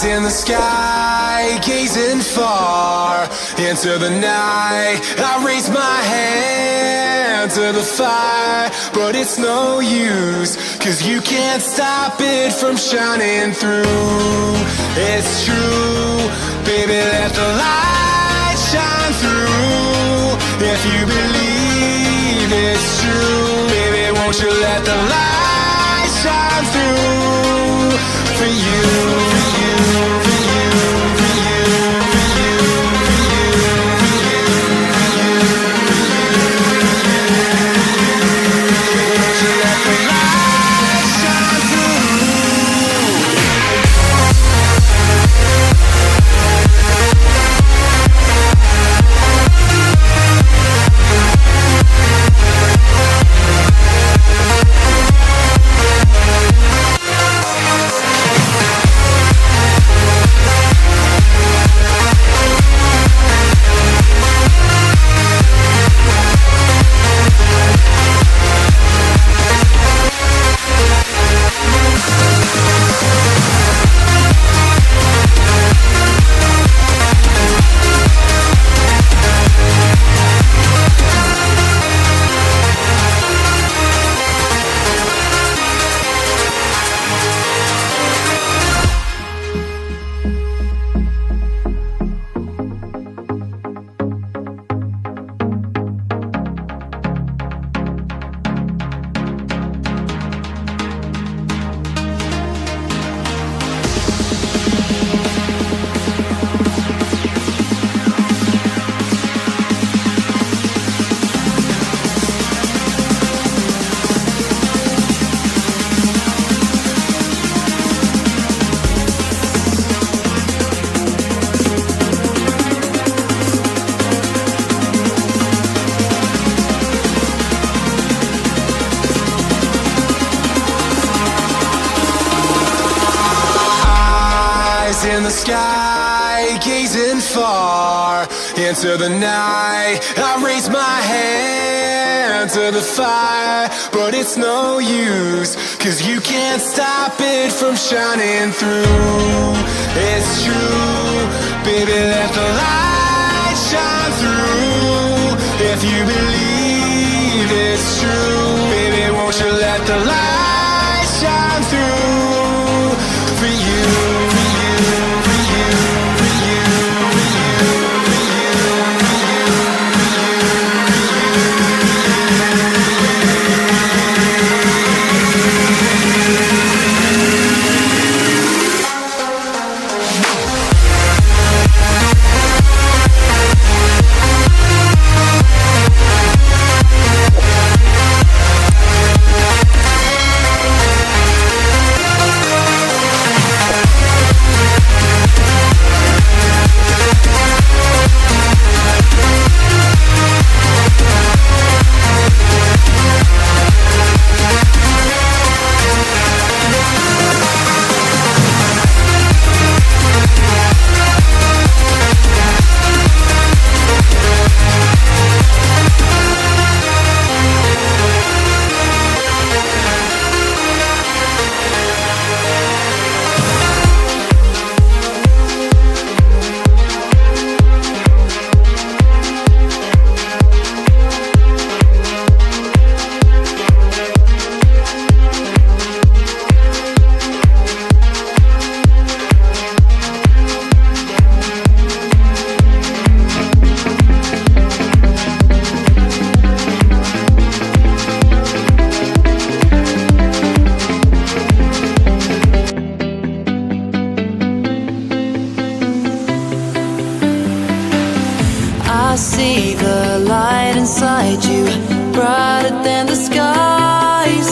In the sky, gazing far into the night, I raise my hand to the fire, but it's no use, 'cause you can't stop it from shining through. It's true, baby, let the light shine through. If you believe it's true, baby, won't you let the light shine through for you. In the sky, gazing far into the night, I raise my hand to the fire, but it's no use, 'cause you can't stop it from shining through. It's true, baby, let the light shine through. If you believe it's true, baby, won't you let the light shine through for you. I see the light inside you, brighter than the skies.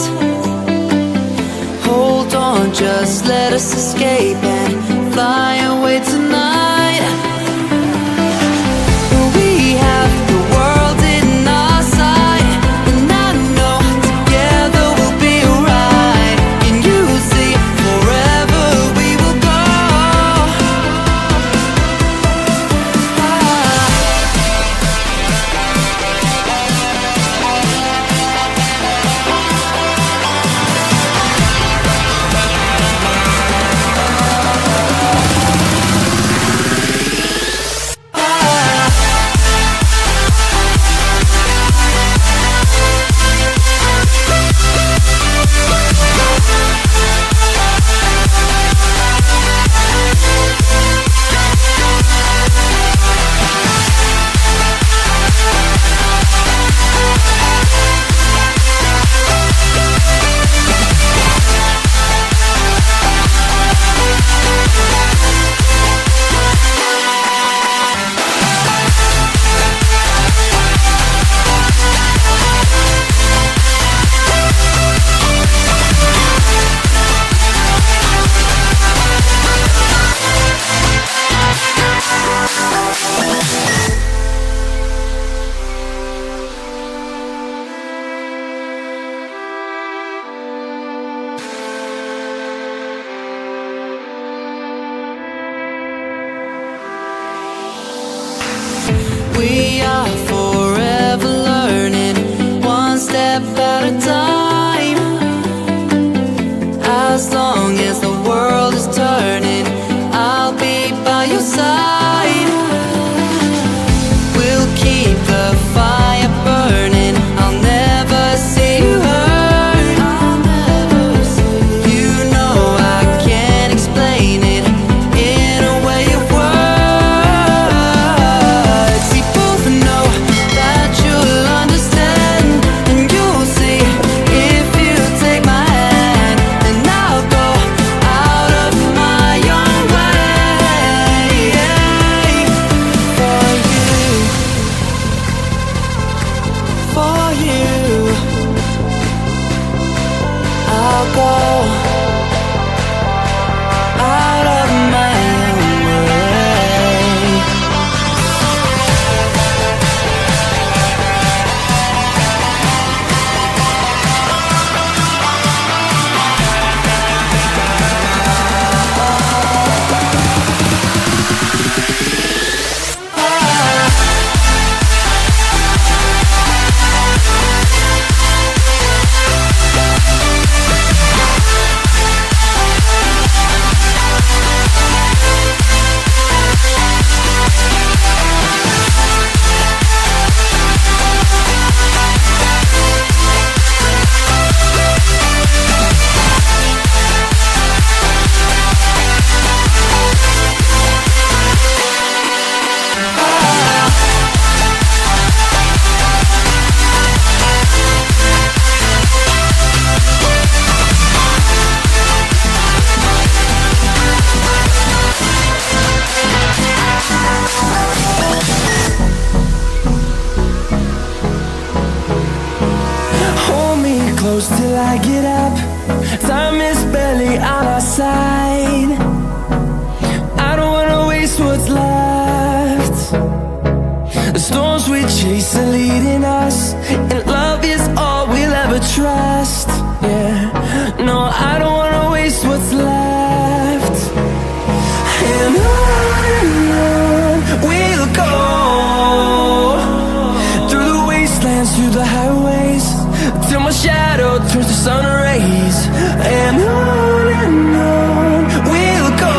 Hold on, just let us escape and fly away tonight. We have the world in our sight, and I know together we'll be alright. Can you see forever we will go? step at a time. As long as the world is turning, I'll be by your side. We'll keep the fire burning. I'll never see you hurt. You know I can't explain it in a way of words. We both know that you'll understand, and you'll see if you take my hand, and I'll go out of my own way for you, for you. I'll go out of my own way. Hold me close till I get up. Time is barely on our side. I don't wanna waste what's left. The storms we chase are leading us, and love is all we'll ever trust. Yeah, no, I don't wanna waste what's left. And on we'll go, through the wastelands, through the highways, till my shadow turns to sun rays. And on we'll go,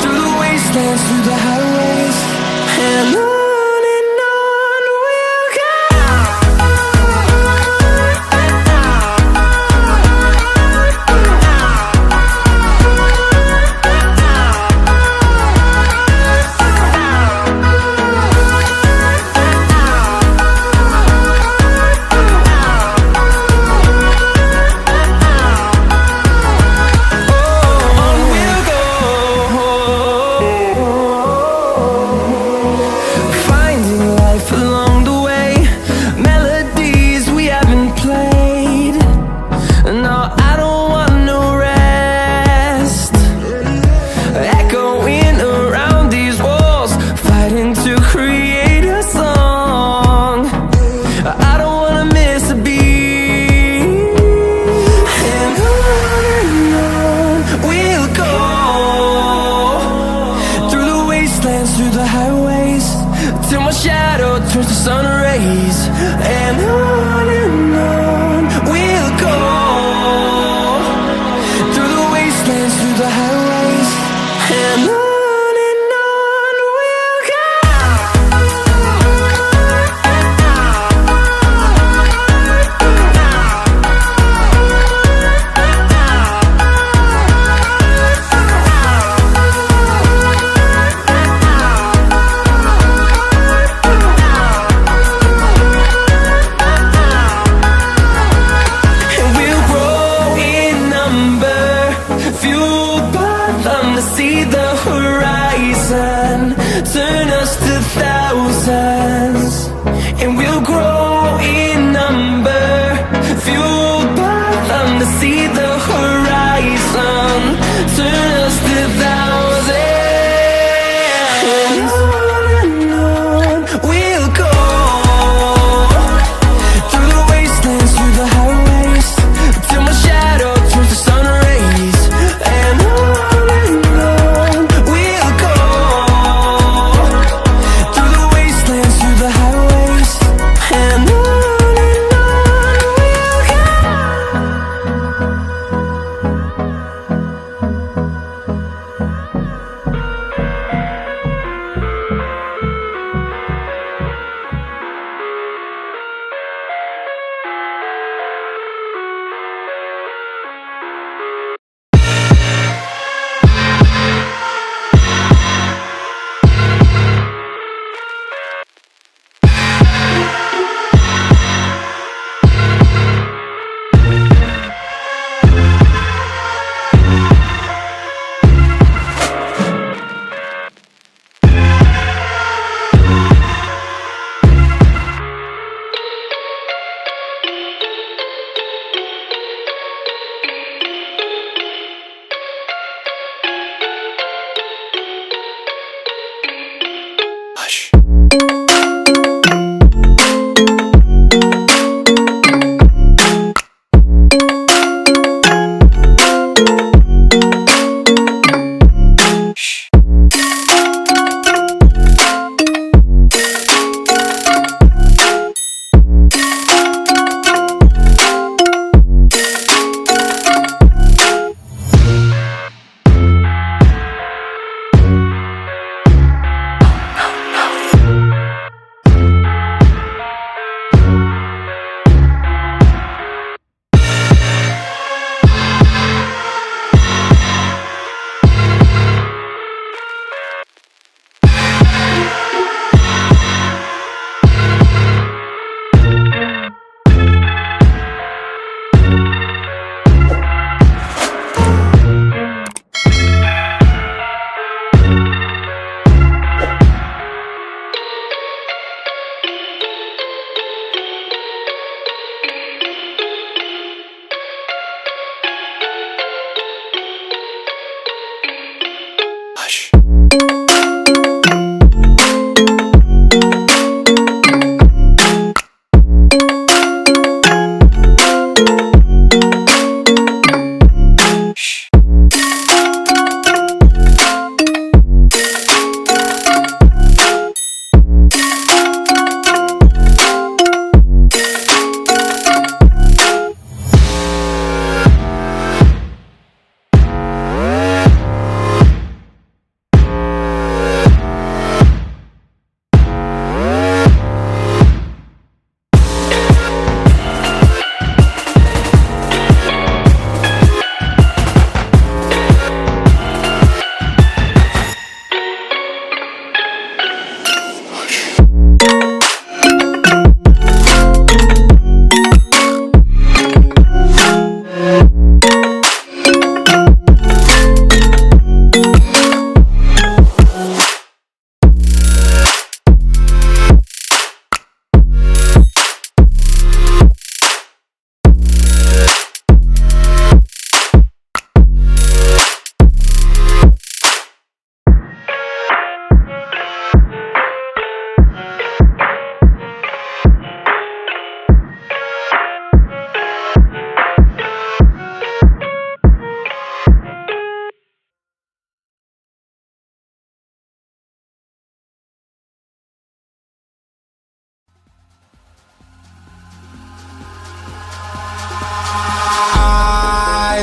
through the wastelands, through the highways, and on we'll go. Finding life along the way, melodies we haven't played. No, I don't want no rest. Echoing around these walls, fighting to create a song. I don't wanna miss a beat. And on we'll go, through the wastelands, through the highways, till my shadow turns to sun rays. And on we'll go, through the wastelands, through the highways, and on we'll go.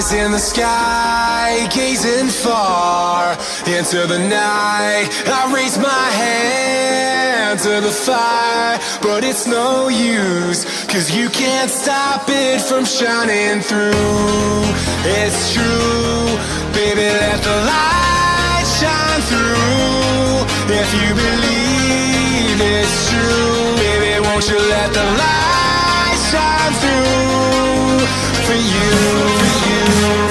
eyes in the sky, gazing far into the night. I raise my hand to the fire, but it's no use, 'cause you can't stop it from shining through. It's true, baby, let the light shine through. If you believe it's true, baby, won't you let the light shine through for you, for you.